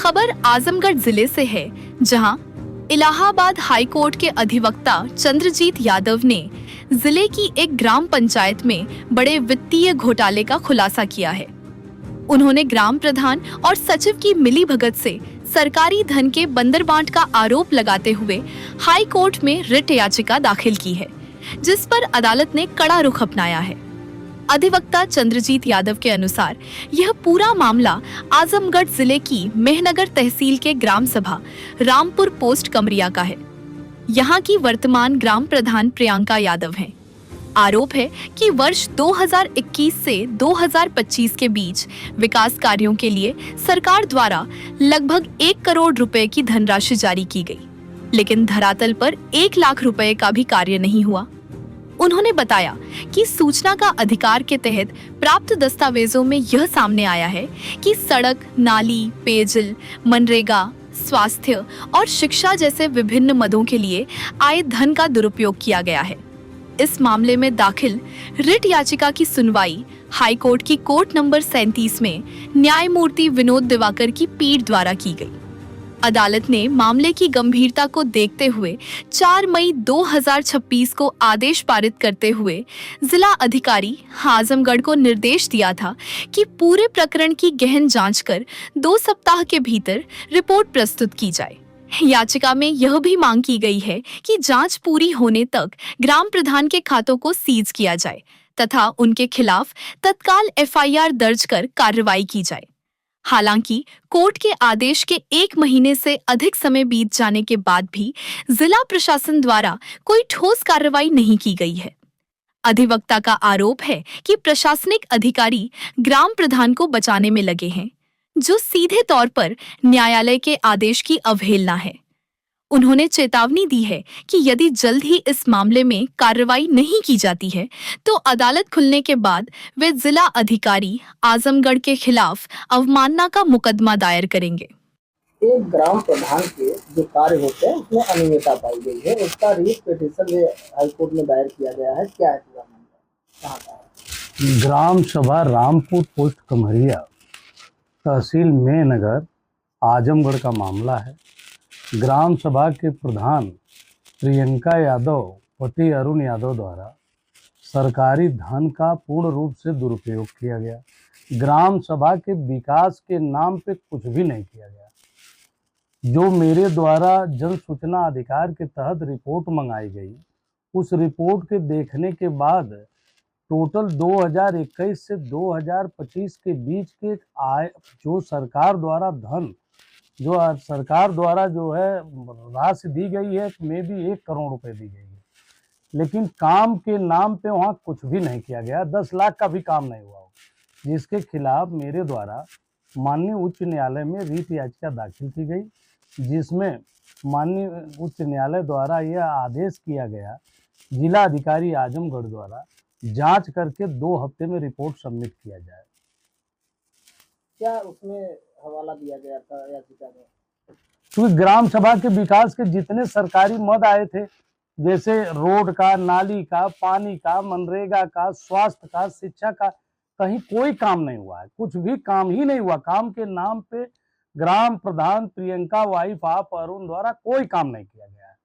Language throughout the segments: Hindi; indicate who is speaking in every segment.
Speaker 1: खबर आजमगढ़ जिले से है, जहां इलाहाबाद हाई कोर्ट के अधिवक्ता चंद्रजीत यादव ने जिले की एक ग्राम पंचायत में बड़े वित्तीय घोटाले का खुलासा किया है। उन्होंने ग्राम प्रधान और सचिव की मिलीभगत से सरकारी धन के बंदरबांट का आरोप लगाते हुए हाई कोर्ट में रिट याचिका दाखिल की है, जिस पर अदालत ने कड़ा रुख अपनाया है। अधिवक्ता चंद्रजीत यादव के अनुसार यह पूरा मामला आजमगढ़ जिले की मेहनगर तहसील के ग्राम सभा रामपुर पोस्ट कमरिया का है। यहाँ की वर्तमान ग्राम प्रधान प्रियंका यादव हैं। आरोप है कि वर्ष 2021 से 2025 के बीच विकास कार्यों के लिए सरकार द्वारा लगभग 1 करोड़ रुपए की धनराशि जारी की गई, लेकिन धरातल पर 1 लाख रुपए का भी कार्य नहीं हुआ। उन्होंने बताया कि सूचना का अधिकार के तहत प्राप्त दस्तावेजों में यह सामने आया है कि सड़क, नाली, पेयजल, मनरेगा, स्वास्थ्य और शिक्षा जैसे विभिन्न मदों के लिए आए धन का दुरुपयोग किया गया है। इस मामले में दाखिल रिट याचिका की सुनवाई हाई कोर्ट की कोर्ट नंबर 37 में न्यायमूर्ति विनोद दिवाकर की पीठ द्वारा की गई। अदालत ने मामले की गंभीरता को देखते हुए 4 मई 2026 को आदेश पारित करते हुए जिला अधिकारी आजमगढ़ को निर्देश दिया था कि पूरे प्रकरण की गहन जांच कर 2 सप्ताह के भीतर रिपोर्ट प्रस्तुत की जाए। याचिका में यह भी मांग की गई है कि जांच पूरी होने तक ग्राम प्रधान के खातों को सीज किया जाए तथा उनके खिलाफ तत्काल एफआईआर दर्ज कर कार्रवाई की जाए। हालांकि कोर्ट के आदेश के 1 महीने से अधिक समय बीत जाने के बाद भी जिला प्रशासन द्वारा कोई ठोस कार्रवाई नहीं की गई है। अधिवक्ता का आरोप है कि प्रशासनिक अधिकारी ग्राम प्रधान को बचाने में लगे हैं, जो सीधे तौर पर न्यायालय के आदेश की अवहेलना है। उन्होंने चेतावनी दी है कि यदि जल्द ही इस मामले में कार्रवाई नहीं की जाती है तो अदालत खुलने के बाद वे जिला अधिकारी आजमगढ़ के खिलाफ अवमानना का मुकदमा दायर करेंगे।
Speaker 2: एक ग्राम प्रधान के जो कार्य होते हैं उसमें अनियमितता पाई गई है, उसका रिट पिटीशन हाईकोर्ट में दायर किया गया है। क्या है पूरा मामला, कहाँ का है?
Speaker 3: ग्राम सभा रामपुर पोस्ट कमरिया तहसील मेहनगर आजमगढ़ का मामला है। ग्राम सभा के प्रधान प्रियंका यादव पति अरुण यादव द्वारा सरकारी धन का पूर्ण रूप से दुरुपयोग किया गया। ग्राम सभा के विकास के नाम पे कुछ भी नहीं किया गया। जो मेरे द्वारा जन सूचना अधिकार के तहत रिपोर्ट मंगाई गई, उस रिपोर्ट के देखने के बाद टोटल 2021 से 2025 के बीच के आय जो सरकार द्वारा धन जो सरकार द्वारा जो है राशि दी गई है, में भी 1 करोड़ रुपए दी गई है, लेकिन काम के नाम पे वहाँ कुछ भी नहीं किया गया। 10 लाख का भी काम नहीं हुआ, जिसके खिलाफ मेरे द्वारा माननीय उच्च न्यायालय में रिट याचिका दाखिल की गई, जिसमें माननीय उच्च न्यायालय द्वारा यह आदेश किया गया जिला अधिकारी आजमगढ़ द्वारा जांच करके 2 हफ्ते में रिपोर्ट सबमिट किया जाए।
Speaker 2: क्या उसमें हवाला दिया गया था याचिका में?
Speaker 3: क्योंकि ग्राम सभा के विकास के जितने सरकारी मद आए थे, जैसे रोड का, नाली का, पानी का, मनरेगा का, स्वास्थ्य का, शिक्षा का, कहीं कोई काम नहीं हुआ है। कुछ भी काम ही नहीं हुआ। काम के नाम पे ग्राम प्रधान प्रियंका वाइफ आप अरुण द्वारा कोई काम नहीं किया गया है।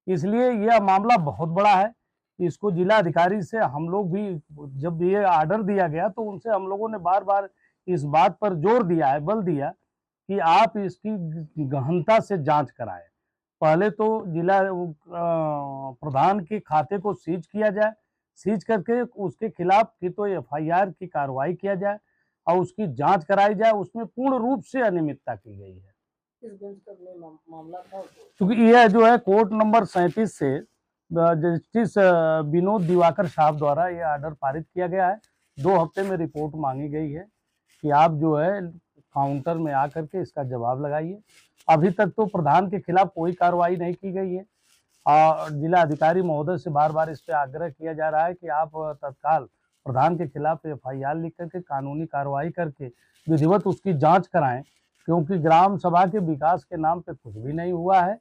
Speaker 3: इसलिए यह मामला बहुत बड़ा है। इसको जिला अधिकारी से हम लोग भी, जब ये ऑर्डर दिया गया तो उनसे हम लोगों ने बार बार इस बात पर जोर दिया है, बल दिया कि आप इसकी गहनता से जांच कराएं। पहले तो जिला प्रधान के खाते को सीज किया जाए, सीज करके उसके खिलाफ की तो एफआईआर की कार्रवाई किया जाए और उसकी जांच कराई जाए। उसमें पूर्ण रूप से अनियमितता की गई है।
Speaker 2: किस बेंच का मामला था?
Speaker 3: क्योंकि यह जो है कोर्ट नंबर 37 से जस्टिस विनोद दिवाकर साहब द्वारा यह ऑर्डर पारित किया गया है। 2 हफ्ते में रिपोर्ट मांगी गई है कि आप जो है काउंटर में आकर के इसका जवाब लगाइए। अभी तक तो प्रधान के खिलाफ कोई कार्रवाई नहीं की गई है और जिला अधिकारी महोदय से बार बार इस पर आग्रह किया जा रहा है कि आप तत्काल प्रधान के खिलाफ एफआईआर लिख करके कानूनी कार्रवाई करके विधिवत उसकी जांच कराएं, क्योंकि ग्राम सभा के विकास के नाम पे कुछ भी नहीं हुआ है।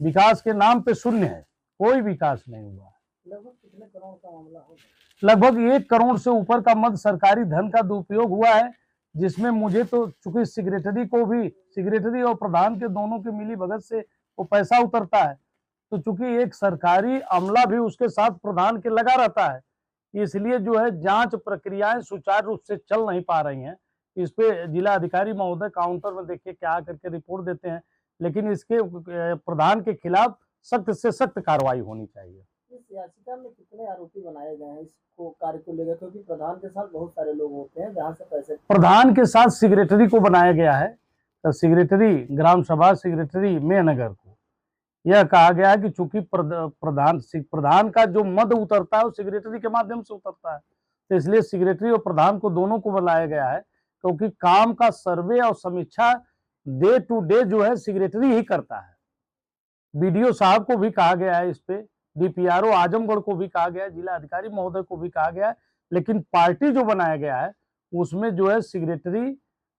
Speaker 3: विकास के नाम पे शून्य है, कोई विकास नहीं हुआ है।
Speaker 2: लगभग कितने करोड़ का मामला होगा?
Speaker 3: लगभग 1 करोड़ से ऊपर का मद सरकारी धन का दुरुपयोग हुआ है, जिसमें मुझे तो चूंकि सेक्रेटरी और प्रधान के दोनों की मिली भगत से वो पैसा उतरता है, तो चूंकि एक सरकारी अमला भी उसके साथ प्रधान के लगा रहता है, इसलिए जो है जांच प्रक्रियाएं सुचारू रूप से चल नहीं पा रही हैं। इस पे जिला अधिकारी महोदय काउंटर में देखिए क्या करके रिपोर्ट देते हैं, लेकिन इसके प्रधान के खिलाफ सख्त से सख्त कार्रवाई होनी चाहिए।
Speaker 2: इस याचिका में कितने आरोपी बनाए गए हैं इसको कार्य को लेकर, क्योंकि प्रधान के साथ बहुत सारे लोग होते हैं जहाँ से पैसे।
Speaker 3: प्रधान के साथ सेक्रेटरी को बनाया गया है, तो सेक्रेटरी ग्राम सभा सेक्रेटरी मेनगर को यह कहा गया है कि चूंकि प्रधान का जो मद उतरता है वो सेक्रेटरी के माध्यम से उतरता है, तो इसलिए सेक्रेटरी और प्रधान को दोनों को बनाया गया है, क्योंकि काम का सर्वे और समीक्षा डे टू डे जो है सेक्रेटरी ही करता है। बीडीओ साहब को भी कहा गया है, इस पे डीपीआरओ आजमगढ़ को भी कहा गया है, जिला अधिकारी महोदय को भी कहा गया है, लेकिन पार्टी जो बनाया गया है उसमें जो है सेक्रेटरी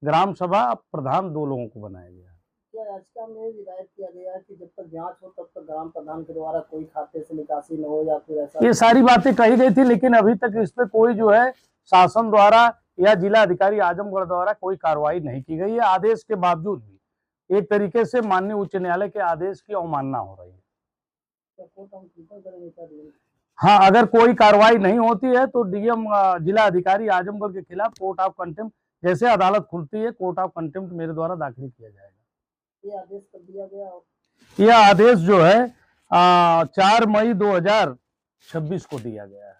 Speaker 3: ग्राम सभा प्रधान 2 लोगों को बनाया गया है।
Speaker 2: क्या याचिका में हिदायत किया गया है कि जब तक जांच हो तब तक ग्राम प्रधान के द्वारा कोई खाते से निकासी न हो, या फिर ऐसा?
Speaker 3: ये सारी बातें कही गई थी, लेकिन अभी तक इस पे कोई जो है शासन द्वारा या जिला अधिकारी आजमगढ़ द्वारा कोई कार्रवाई नहीं की गई है। आदेश के बावजूद भी एक तरीके से माननीय उच्च न्यायालय के आदेश की अवमानना हो रही है। हाँ, अगर कोई कार्रवाई नहीं होती है तो डीएम जिला अधिकारी आजमगढ़ के खिलाफ कोर्ट ऑफ कंटेम्प्ट, जैसे अदालत खुलती है कोर्ट ऑफ कंटेम्प्ट मेरे द्वारा दाखिल किया जाएगा।
Speaker 2: ये आदेश कर दिया गया।
Speaker 3: यह आदेश जो है 4 मई 2026 को दिया गया है।